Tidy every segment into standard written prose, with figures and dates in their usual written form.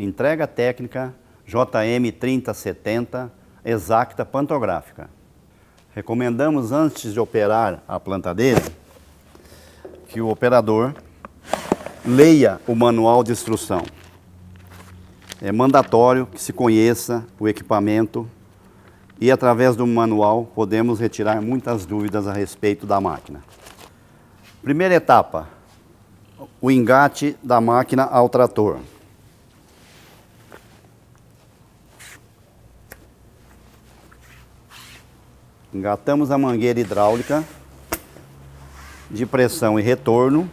entrega técnica JM 3070 exacta pantográfica. Recomendamos antes de operar a plantadeira que o operador leia o manual de instrução. É mandatório que se conheça o equipamento e através do manual podemos retirar muitas dúvidas a respeito da máquina. Primeira etapa, o engate da máquina ao trator. Engatamos a mangueira hidráulica de pressão e retorno,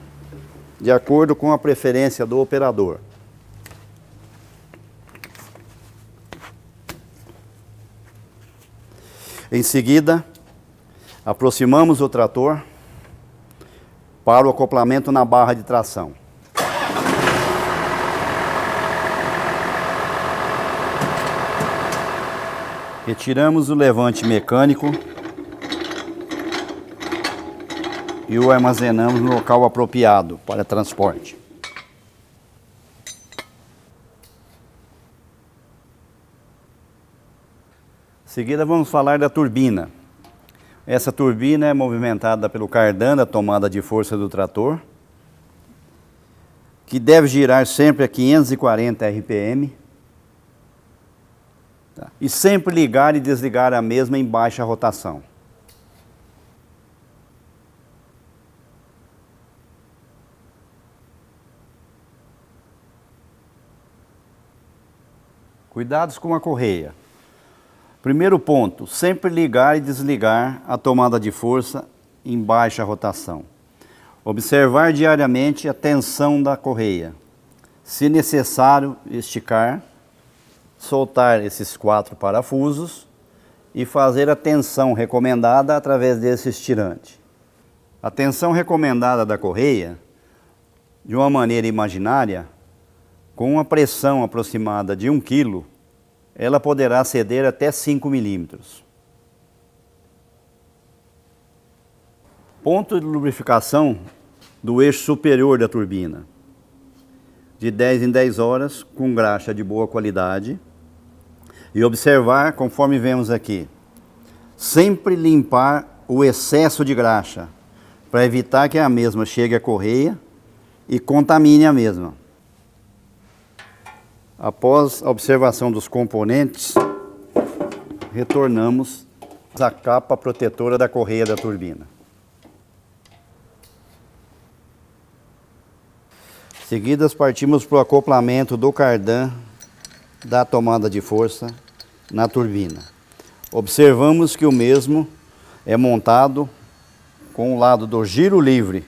de acordo com a preferência do operador. Em seguida, aproximamos o trator para o acoplamento na barra de tração. Retiramos o levante mecânico e o armazenamos no local apropriado para transporte. Em seguida vamos falar da turbina. Essa turbina é movimentada pelo cardan da tomada de força do trator, que deve girar sempre a 540 RPM, e sempre ligar e desligar a mesma em baixa rotação. Cuidados com a correia. Primeiro ponto, sempre ligar e desligar a tomada de força em baixa rotação. Observar diariamente a tensão da correia. Se necessário, esticar, soltar esses 4 parafusos e fazer a tensão recomendada através desse estirante. A tensão recomendada da correia, de uma maneira imaginária, com uma pressão aproximada de 1 kg, ela poderá ceder até 5 milímetros. Ponto de lubrificação do eixo superior da turbina. De 10 em 10 horas, com graxa de boa qualidade. E observar, conforme vemos aqui, sempre limpar o excesso de graxa, para evitar que a mesma chegue à correia e contamine a mesma. Após a observação dos componentes, retornamos à capa protetora da correia da turbina. Em seguida, partimos para o acoplamento do cardan da tomada de força na turbina. Observamos que o mesmo é montado com o lado do giro livre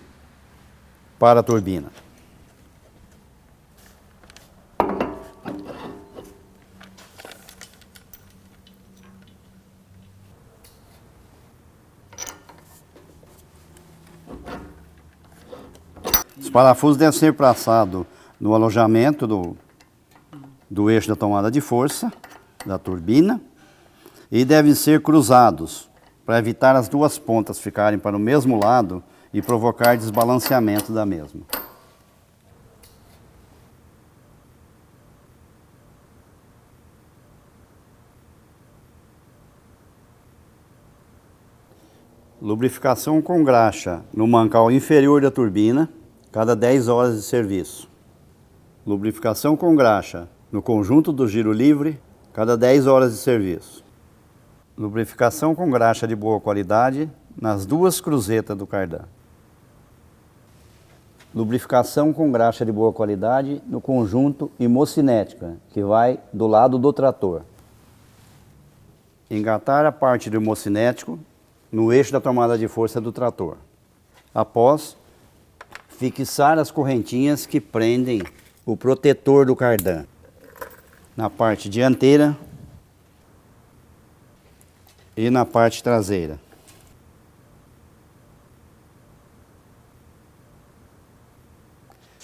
para a turbina. Os parafusos devem ser passados no alojamento do eixo da tomada de força da turbina e devem ser cruzados para evitar as duas pontas ficarem para o mesmo lado e provocar desbalanceamento da mesma. Lubrificação com graxa no mancal inferior da turbina, cada 10 horas de serviço. Lubrificação com graxa no conjunto do giro livre, cada 10 horas de serviço. Lubrificação com graxa de boa qualidade nas duas cruzetas do cardan. Lubrificação com graxa de boa qualidade no conjunto hemocinética, que vai do lado do trator. Engatar a parte do hemocinético no eixo da tomada de força do trator. Após, fixar as correntinhas que prendem o protetor do cardan na parte dianteira e na parte traseira.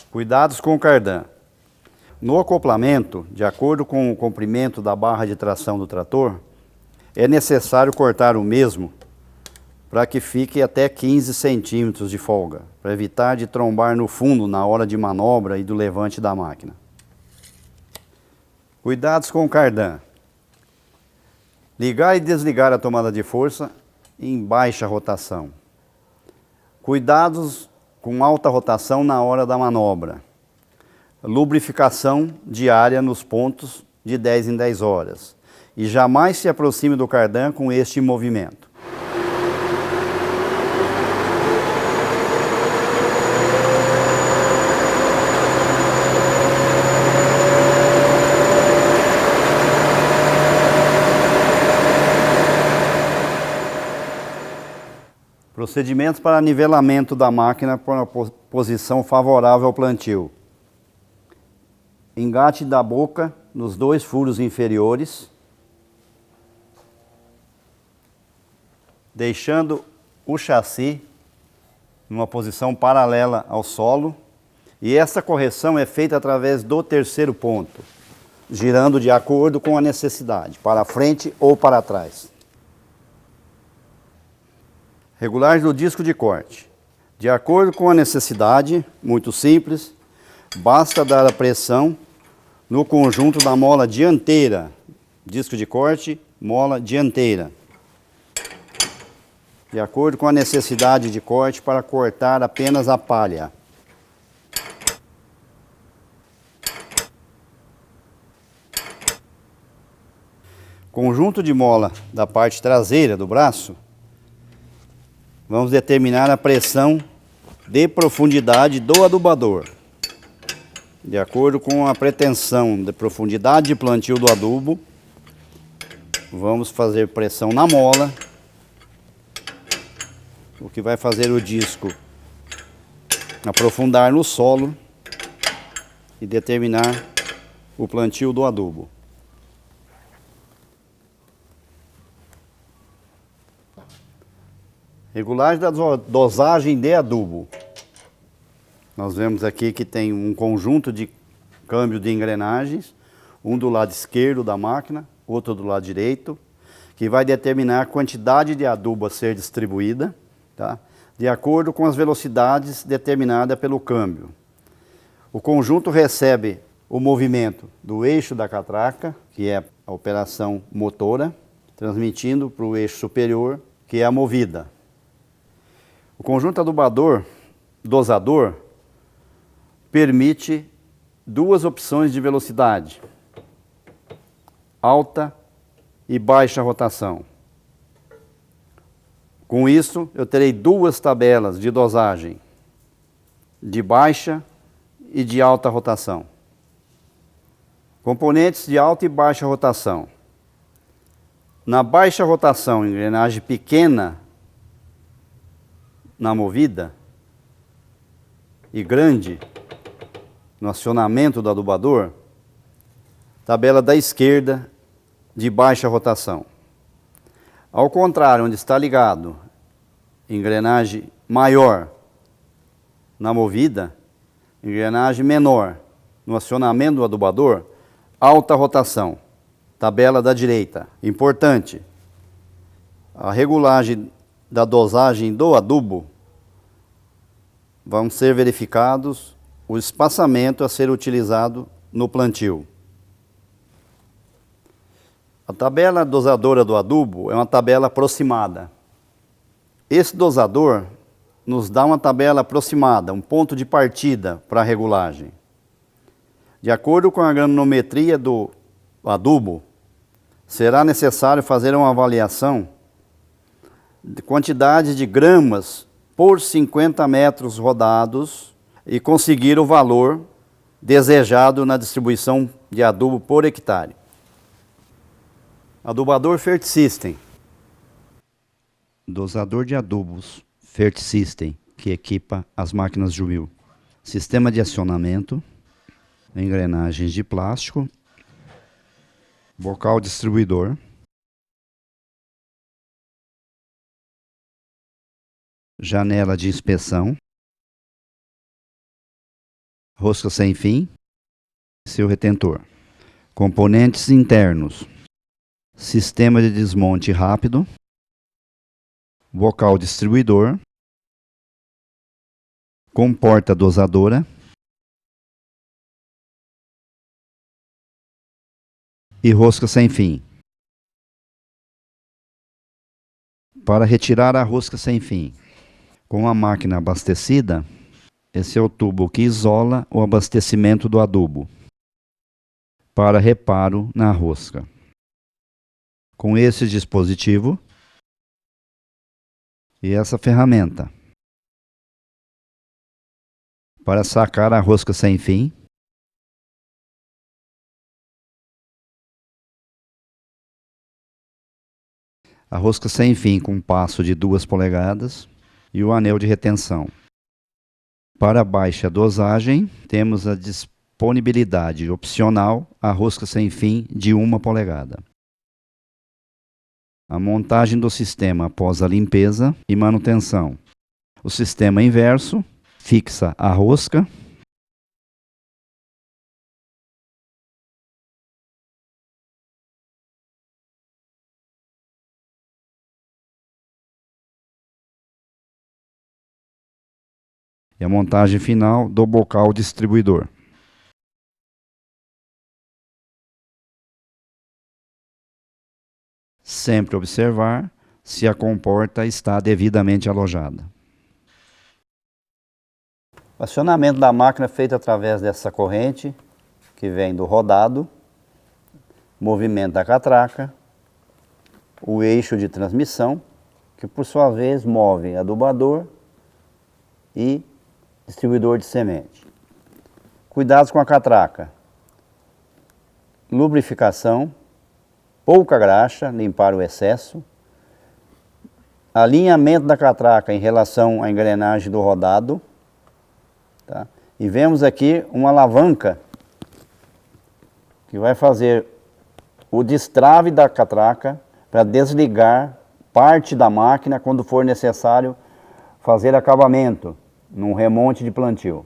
Cuidados com o cardan. No acoplamento, de acordo com o comprimento da barra de tração do trator, é necessário cortar o mesmo para que fique até 15 centímetros de folga, para evitar de trombar no fundo na hora de manobra e do levante da máquina. Cuidados com o cardan. Ligar e desligar a tomada de força em baixa rotação. Cuidados com alta rotação na hora da manobra. Lubrificação diária nos pontos de 10 em 10 horas. E jamais se aproxime do cardan com este movimento. Procedimentos para nivelamento da máquina por uma posição favorável ao plantio. Engate da boca nos 2 furos inferiores, deixando o chassi numa posição paralela ao solo, e essa correção é feita através do 3º ponto, girando de acordo com a necessidade, para frente ou para trás. Regulagem do disco de corte. De acordo com a necessidade, muito simples, basta dar a pressão no conjunto da mola dianteira, disco de corte, mola dianteira. De acordo com a necessidade de corte para cortar apenas a palha. Conjunto de mola da parte traseira do braço, vamos determinar a pressão de profundidade do adubador. De acordo com a pretensão de profundidade de plantio do adubo, vamos fazer pressão na mola, o que vai fazer o disco aprofundar no solo e determinar o plantio do adubo. Regulagem da dosagem de adubo. Nós vemos aqui que tem um conjunto de câmbio de engrenagens, um do lado esquerdo da máquina, outro do lado direito, que vai determinar a quantidade de adubo a ser distribuída, tá? De acordo com as velocidades determinadas pelo câmbio. O conjunto recebe o movimento do eixo da catraca, que é a operação motora, transmitindo para o eixo superior, que é a movida. O conjunto dosador, permite 2 opções de velocidade, alta e baixa rotação. Com isso, eu terei 2 tabelas de dosagem, de baixa e de alta rotação. Componentes de alta e baixa rotação. Na baixa rotação, engrenagem pequena na movida e grande no acionamento do adubador, tabela da esquerda de baixa rotação. Ao contrário, onde está ligado engrenagem maior na movida, engrenagem menor no acionamento do adubador, alta rotação, tabela da direita. Importante, a regulagem da dosagem do adubo, vão ser verificados o espaçamento a ser utilizado no plantio. A tabela dosadora do adubo é uma tabela aproximada. Esse dosador nos dá uma tabela aproximada, um ponto de partida para a regulagem. De acordo com a granometria do adubo, será necessário fazer uma avaliação de quantidade de gramas por 50 metros rodados e conseguir o valor desejado na distribuição de adubo por hectare. Adubador Fert System. Dosador de adubos Fert System, que equipa as máquinas Jubil. Sistema de acionamento, engrenagens de plástico, bocal distribuidor, janela de inspeção, rosca sem fim, seu retentor. Componentes internos, sistema de desmonte rápido, bocal distribuidor, comporta dosadora, e rosca sem fim. Para retirar a rosca sem fim, com a máquina abastecida, esse é o tubo que isola o abastecimento do adubo para reparo na rosca. Com esse dispositivo e essa ferramenta, para sacar a rosca sem fim, a rosca sem fim com passo de 2 polegadas e o anel de retenção. Para baixa dosagem, temos a disponibilidade opcional a rosca sem fim de 1 polegada. A montagem do sistema após a limpeza e manutenção. O sistema inverso fixa a rosca e a montagem final do bocal distribuidor. Sempre observar se a comporta está devidamente alojada. O acionamento da máquina é feito através dessa corrente que vem do rodado, movimento da catraca, o eixo de transmissão, que por sua vez move adubador e distribuidor de semente. Cuidados com a catraca. Lubrificação, pouca graxa, limpar o excesso. Alinhamento da catraca em relação à engrenagem do rodado. Tá? E vemos aqui uma alavanca que vai fazer o destrave da catraca para desligar parte da máquina quando for necessário fazer acabamento num remonte de plantio.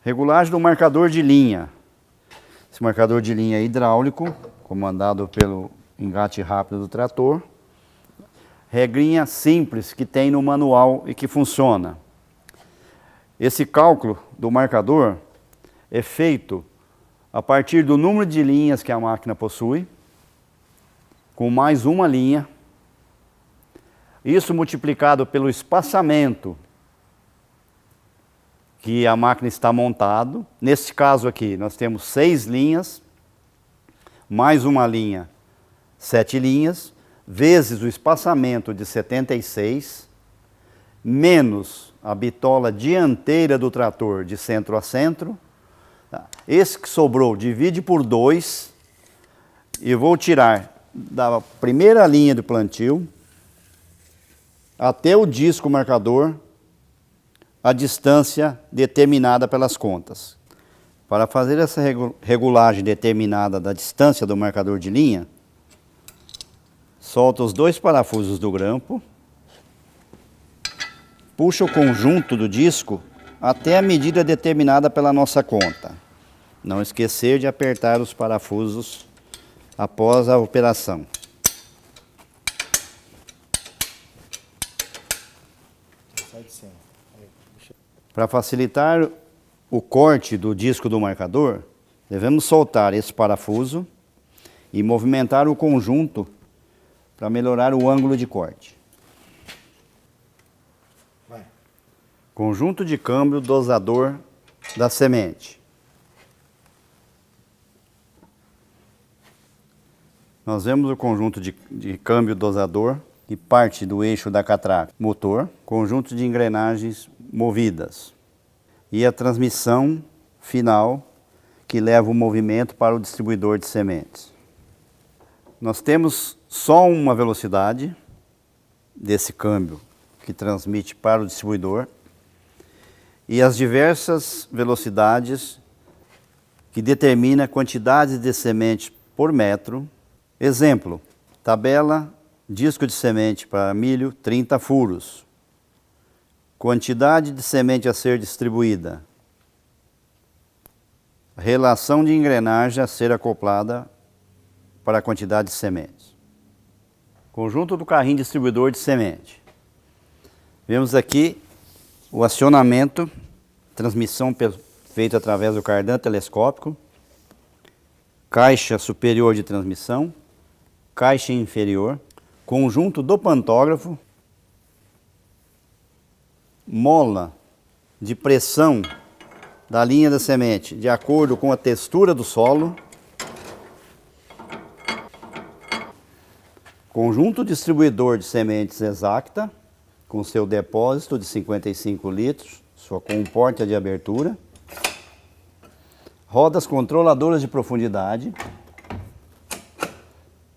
Regulagem do marcador de linha. Esse marcador de linha é hidráulico, comandado pelo engate rápido do trator. Regrinha simples que tem no manual e que funciona. Esse cálculo do marcador é feito a partir do número de linhas que a máquina possui, com mais uma linha. Isso multiplicado pelo espaçamento que a máquina está montado. Nesse caso aqui, nós temos 6 linhas, mais uma linha, 7 linhas, vezes o espaçamento de 76, menos a bitola dianteira do trator de centro a centro. Esse que sobrou, divide por 2 e vou tirar da primeira linha do plantio até o disco marcador a distância determinada pelas contas. Para fazer essa regulagem determinada da distância do marcador de linha, solta os 2 parafusos do grampo, puxa o conjunto do disco até a medida determinada pela nossa conta. Não esquecer de apertar os parafusos após a operação. Para facilitar o corte do disco do marcador, devemos soltar esse parafuso e movimentar o conjunto para melhorar o ângulo de corte. Vai. Conjunto de câmbio dosador da semente. Nós vemos o conjunto de câmbio dosador que parte do eixo da catraca, motor, conjunto de engrenagens movidas e a transmissão final que leva o movimento para o distribuidor de sementes. Nós temos só uma velocidade desse câmbio que transmite para o distribuidor e as diversas velocidades que determina a quantidade de semente por metro. Exemplo, tabela, disco de semente para milho, 30 furos. Quantidade de semente a ser distribuída. Relação de engrenagem a ser acoplada para a quantidade de sementes. Conjunto do carrinho distribuidor de semente. Vemos aqui o acionamento, transmissão feita através do cardan telescópico. caixa superior de transmissão, caixa inferior, conjunto do pantógrafo, mola de pressão da linha da semente de acordo com a textura do solo, conjunto distribuidor de sementes Exacta, com seu depósito de 55 litros, sua comporta de abertura, rodas controladoras de profundidade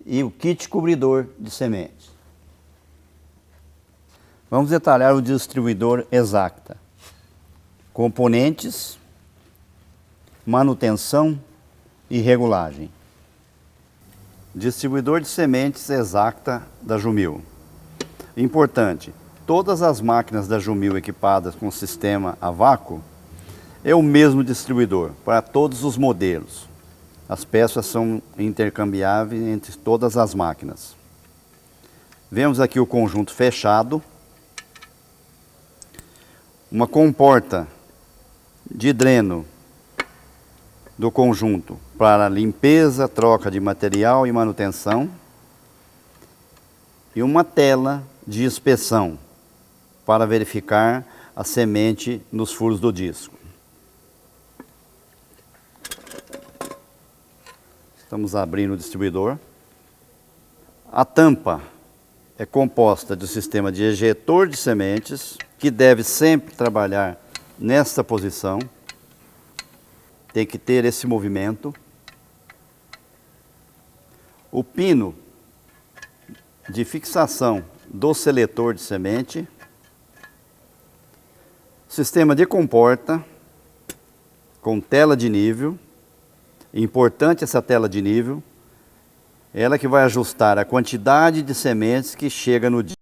e o kit cobridor de sementes. Vamos detalhar o distribuidor Exacta. Componentes, manutenção e regulagem. Distribuidor de sementes Exacta da Jumil. Importante, todas as máquinas da Jumil equipadas com sistema a vácuo é o mesmo distribuidor para todos os modelos. As peças são intercambiáveis entre todas as máquinas. Vemos aqui o conjunto fechado, uma comporta de dreno do conjunto para limpeza, troca de material e manutenção, e uma tela de inspeção para verificar a semente nos furos do disco. Estamos abrindo o distribuidor. A tampa é composta do sistema de ejetor de sementes, que deve sempre trabalhar nesta posição. Tem que ter esse movimento. O pino de fixação do seletor de semente. Sistema de comporta com tela de nível. Importante essa tela de nível. Ela que vai ajustar a quantidade de sementes que chega no dia.